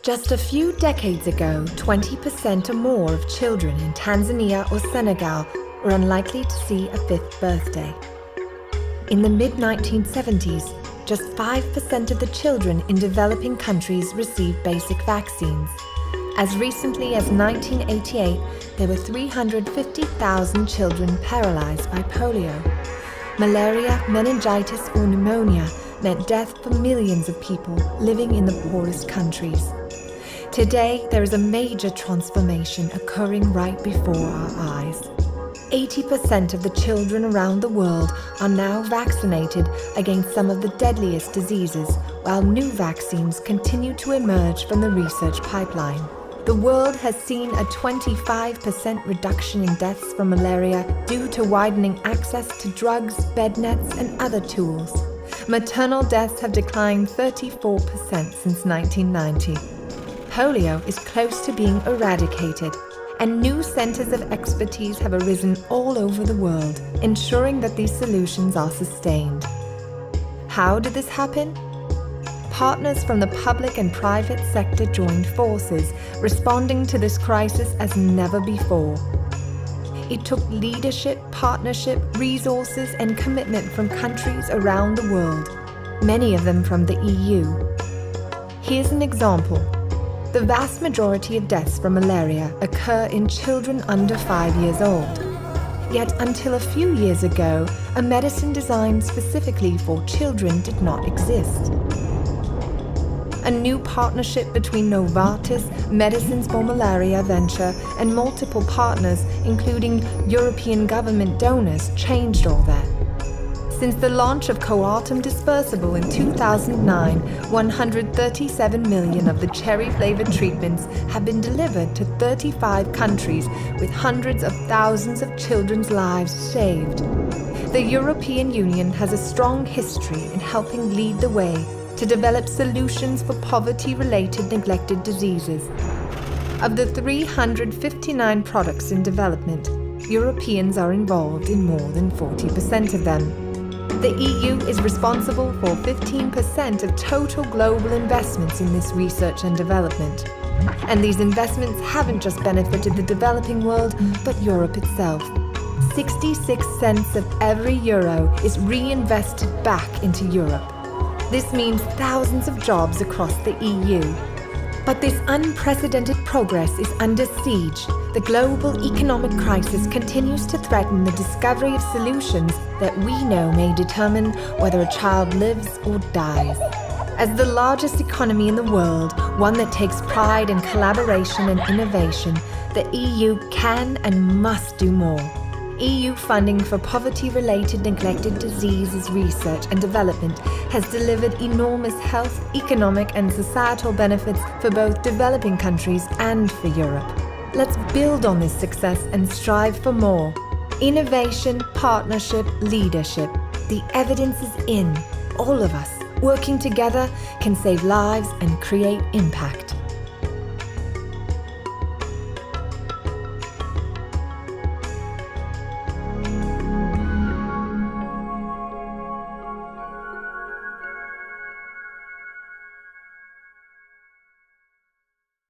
Just a few decades ago, 20% or more of children in Tanzania or Senegal were unlikely to see a fifth birthday. In the mid-1970s, just 5% of the children in developing countries received basic vaccines. As recently as 1988, there were 350,000 children paralyzed by polio. Malaria, meningitis, or pneumonia meant death for millions of people living in the poorest countries. Today, there is a major transformation occurring right before our eyes. 80% of the children around the world are now vaccinated against some of the deadliest diseases, while new vaccines continue to emerge from the research pipeline. The world has seen a 25% reduction in deaths from malaria due to widening access to drugs, bed nets, and other tools. Maternal deaths have declined 34% since 1990. Polio is close to being eradicated, and new centers of expertise have arisen all over the world, ensuring that these solutions are sustained. How did this happen? Partners from the public and private sector joined forces, responding to this crisis as never before. It took leadership, partnership, resources, and commitment from countries around the world, many of them from the EU. Here's an example. The vast majority of deaths from malaria occur in children under 5 years old. Yet until a few years ago, a medicine designed specifically for children did not exist. A new partnership between Novartis, Medicines for Malaria Venture, and multiple partners, including European government donors, changed all that. Since the launch of Coartem Dispersible in 2009, 137 million of the cherry-flavored treatments have been delivered to 35 countries, with hundreds of thousands of children's lives saved. The European Union has a strong history in helping lead the way to develop solutions for poverty-related neglected diseases. Of the 359 products in development, Europeans are involved in more than 40% of them. The EU is responsible for 15% of total global investments in this research and development. And these investments haven't just benefited the developing world, but Europe itself. 66 cents of every euro is reinvested back into Europe. This means thousands of jobs across the EU. But this unprecedented progress is under siege. The global economic crisis continues to threaten the discovery of solutions that we know may determine whether a child lives or dies. As the largest economy in the world, one that takes pride in collaboration and innovation, the EU can and must do more. EU funding for poverty-related neglected diseases research and development has delivered enormous health, economic, and societal benefits for both developing countries and for Europe. Let's build on this success and strive for more. Innovation, partnership, leadership. The evidence is in. All of us, working together, can save lives and create impact.